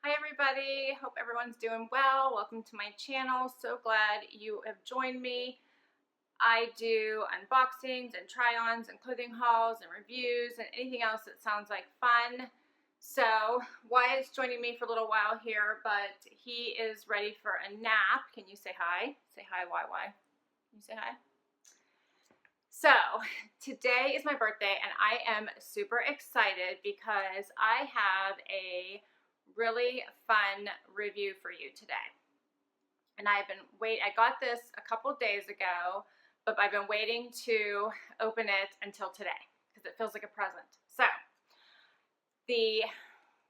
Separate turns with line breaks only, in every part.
Hi everybody, hope everyone's doing well. Welcome to my channel. So glad you have joined me. I do unboxings and try-ons and clothing hauls and reviews and anything else that sounds like fun. So Wyatt's joining me for a little while here, but he is ready for a nap. Can you say hi? Say hi, YY. Can you say hi? So today is my birthday and I am super excited because I have a really fun review for you today. And I got this a couple days ago, but I've been waiting to open it until today because it feels like a present. So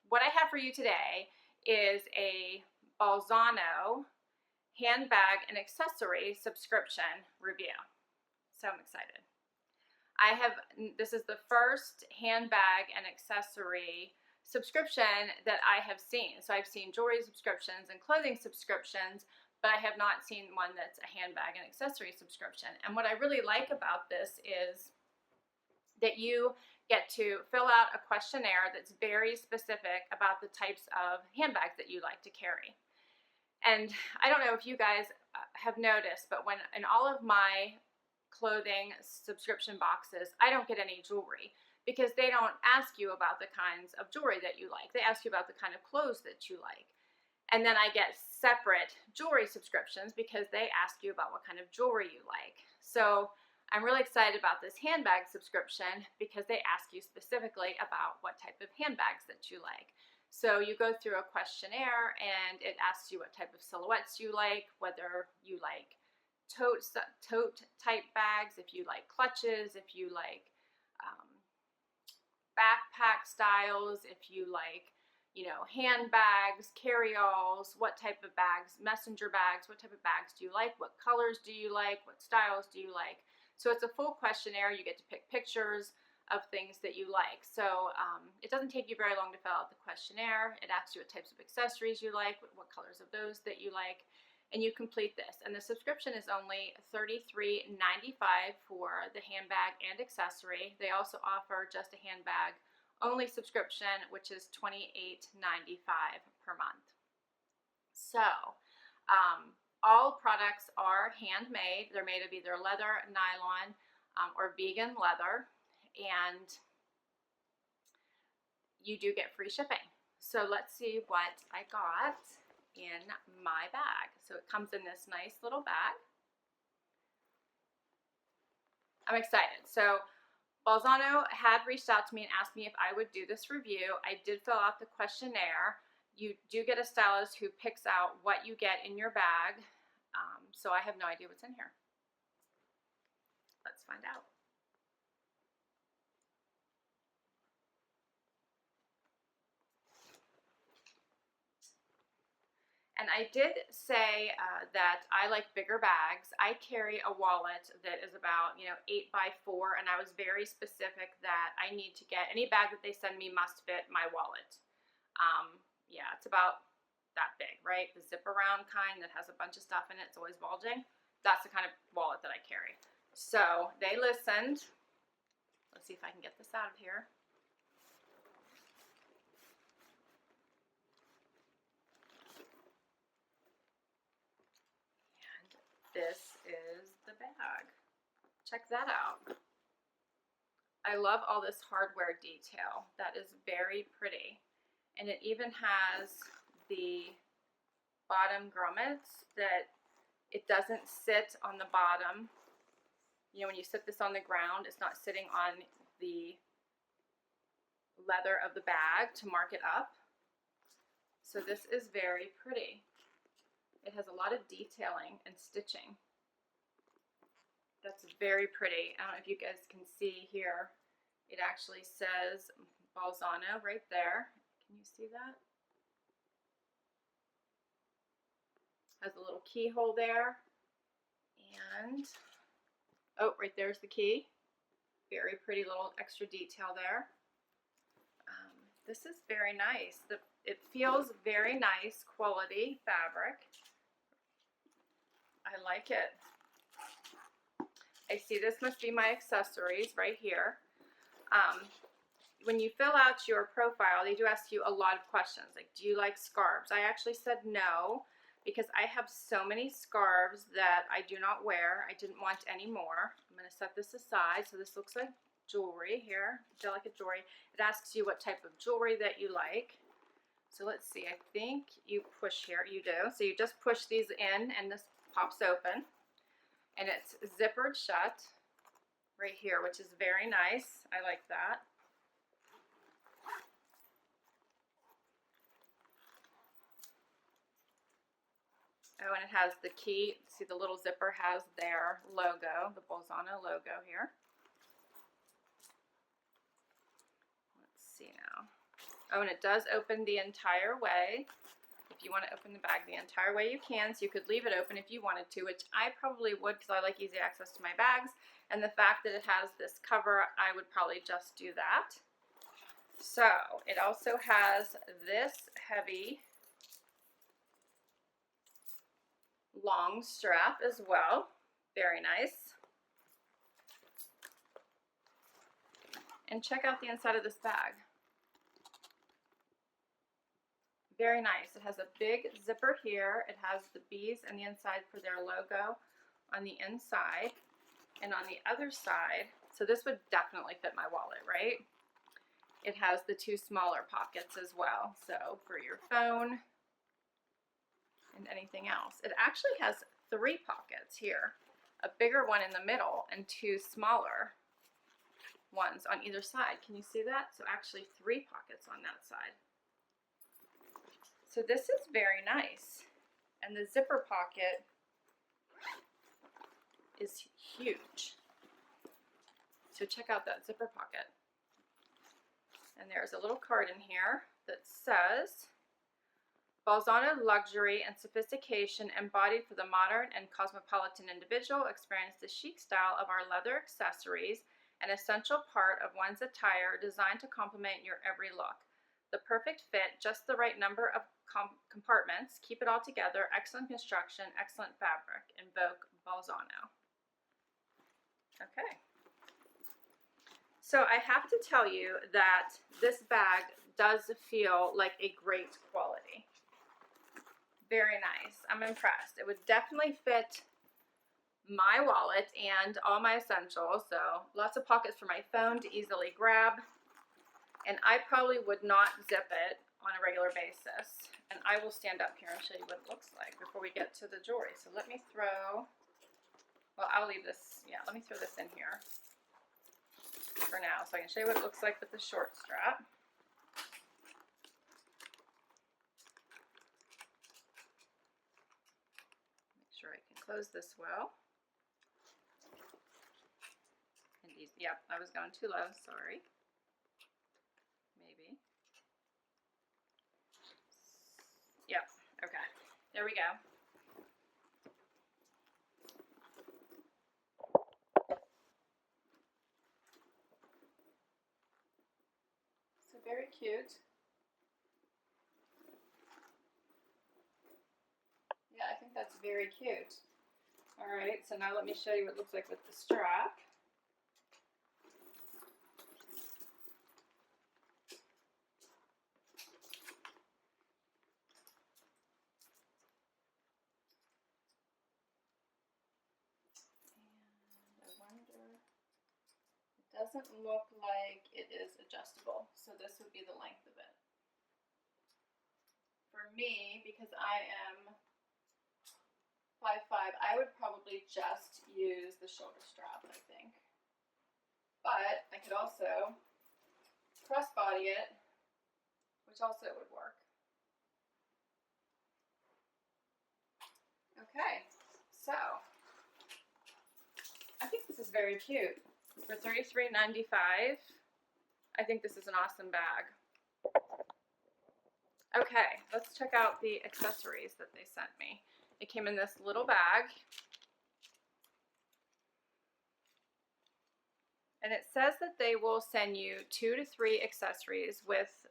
what I have for you today is a Bolzano handbag and accessory subscription review. So I'm excited. This is the first handbag and accessory subscription that I have seen. So I've seen jewelry subscriptions and clothing subscriptions, but I have not seen one that's a handbag and accessory subscription. And what I really like about this is that you get to fill out a questionnaire that's very specific about the types of handbags that you like to carry. And I don't know if you guys have noticed, but when in all of my clothing subscription boxes, I don't get any jewelry because they don't ask you about the kinds of jewelry that you like. They ask you about the kind of clothes that you like. And then I get separate jewelry subscriptions because they ask you about what kind of jewelry you like. So I'm really excited about this handbag subscription because they ask you specifically about what type of handbags that you like. So you go through a questionnaire and it asks you what type of silhouettes you like, whether you like tote type bags, if you like clutches, if you like backpack styles, if you like, handbags, carry-alls, what type of bags, messenger bags, what type of bags do you like, what colors do you like, what styles do you like. So it's a full questionnaire. You get to pick pictures of things that you like. So it doesn't take you very long to fill out the questionnaire. It asks you what types of accessories you like, what colors of those that you like, and you complete this. And the subscription is only $33.95 for the handbag and accessory. They also offer just a handbag only subscription, which is $28.95 per month. So all products are handmade. They're made of either leather, nylon, or vegan leather, and you do get free shipping. So let's see what I got in my bag. So it comes in this nice little bag. I'm excited. So Bolzano had reached out to me and asked me if I would do this review. I did fill out the questionnaire. You do get a stylist who picks out what you get in your bag. So I have no idea what's in here. Let's find out. And I did say that I like bigger bags. I carry a wallet that is about 8x4, and I was very specific that I need to get any bag that they send me must fit my wallet. Yeah, it's about that big, right? The zip around kind that has a bunch of stuff in it. It's always bulging. That's the kind of wallet that I carry. So they listened. Let's see if I can get this out of here. This is the bag. Check that out. I love all this hardware detail. That is very pretty. And it even has the bottom grommets that it doesn't sit on the bottom. When you sit this on the ground, it's not sitting on the leather of the bag to mark it up. So this is very pretty. It has a lot of detailing and stitching. That's very pretty. I don't know if you guys can see here. It actually says Bolzano right there. Can you see that? Has a little keyhole there. And, oh, right there's the key. Very pretty little extra detail there. This is very nice. It feels very nice quality fabric. I like it. I see this must be my accessories right here. when you fill out your profile, they do ask you a lot of questions, like, do you like scarves? I actually said no, because I have so many scarves that I do not wear. I didn't want any more. I'm going to set this aside. So this looks like jewelry here. Do you like a jewelry? It asks you what type of jewelry that you like. So let's see, I think you push here. You do. So you just push these in and this pops open. And it's zippered shut right here, which is very nice. I like that. Oh, and it has the key. See, the little zipper has their logo, the Bolzano logo here. Let's see now. Oh, and it does open the entire way. If you want to open the bag the entire way, you can. So you could leave it open if you wanted to, which I probably would, because I like easy access to my bags. And the fact that it has this cover, I would probably just do that. So it also has this heavy long strap as well. Very nice. And check out the inside of this bag. Very nice. It has a big zipper here. It has the bees on the inside for their logo on the inside. And on the other side, so this would definitely fit my wallet, right? It has the two smaller pockets as well. So for your phone and anything else. It actually has 3 pockets here. A bigger one in the middle and 2 smaller ones on either side. Can you see that? So actually 3 pockets on that side. So this is very nice. And the zipper pocket is huge. So check out that zipper pocket. And there's a little card in here that says, Bolzano luxury and sophistication embodied for the modern and cosmopolitan individual. Experience the chic style of our leather accessories, an essential part of one's attire designed to complement your every look. The perfect fit, just the right number of compartments, keep it all together, excellent construction, excellent fabric. Invoke Bolzano. Okay. So I have to tell you that this bag does feel like a great quality. Very nice. I'm impressed. It would definitely fit my wallet and all my essentials. So lots of pockets for my phone to easily grab. And I probably would not zip it on a regular basis. And I will stand up here and show you what it looks like before we get to the jewelry. So let me throw, well, I'll leave this, yeah, let me throw this in here for now so I can show you what it looks like with the short strap. Make sure I can close this well. And these, yep, I was going too low, sorry. Maybe. Yep, okay, there we go. So very cute. Yeah, I think that's very cute. All right, so now let me show you what it looks like with the strap. Doesn't look like it is adjustable, so this would be the length of it. For me, because I am 5'5", I would probably just use the shoulder strap, I think. But I could also crossbody it, which also would work. Okay, so I think this is very cute. For $33.95, I think this is an awesome bag. Okay, let's check out the accessories that they sent me. It came in this little bag. And it says that they will send you 2 to 3 accessories with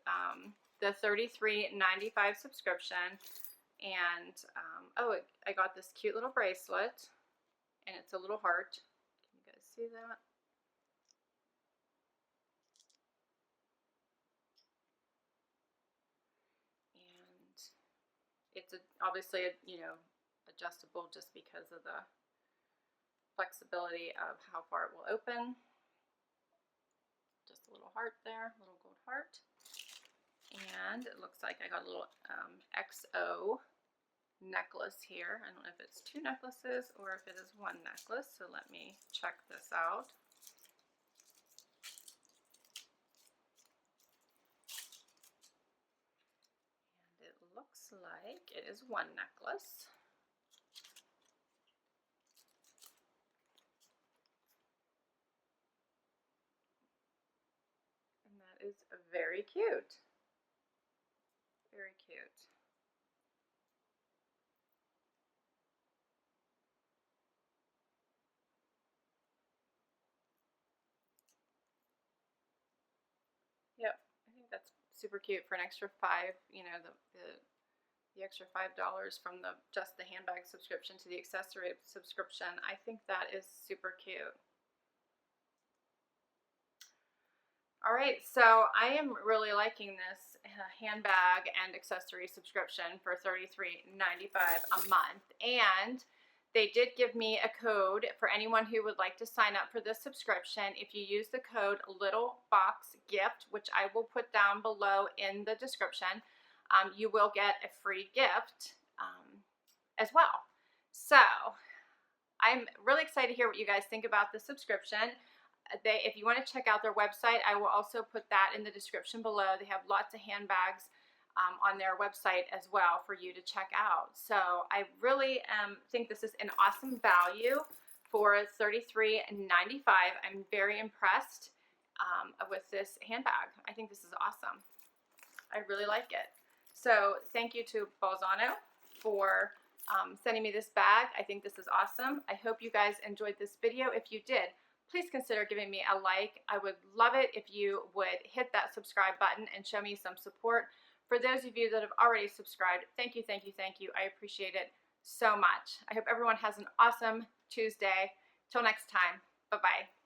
the $33.95 subscription. And, oh, I got this cute little bracelet. And it's a little heart. Can you guys see that? It's obviously, adjustable just because of the flexibility of how far it will open. Just a little heart there, a little gold heart. And it looks like I got a little XO necklace here. I don't know if it's 2 necklaces or if it is 1 necklace, so let me check this out. And it looks like it is 1 necklace. And that is very cute. Very cute. Yep, I think that's super cute for an extra $5, the extra $5 from just the handbag subscription to the accessory subscription. I think that is super cute. All right, so I am really liking this handbag and accessory subscription for $33.95 a month. And they did give me a code for anyone who would like to sign up for this subscription. If you use the code LittleBoxGift, which I will put down below in the description, you will get a free gift as well. So I'm really excited to hear what you guys think about the subscription. If you want to check out their website, I will also put that in the description below. They have lots of handbags on their website as well for you to check out. So I really think this is an awesome value for $33.95. I'm very impressed with this handbag. I think this is awesome. I really like it. So thank you to Bolzano for sending me this bag. I think this is awesome. I hope you guys enjoyed this video. If you did, please consider giving me a like. I would love it if you would hit that subscribe button and show me some support. For those of you that have already subscribed, thank you, thank you, thank you. I appreciate it so much. I hope everyone has an awesome Tuesday. Till next time, bye-bye.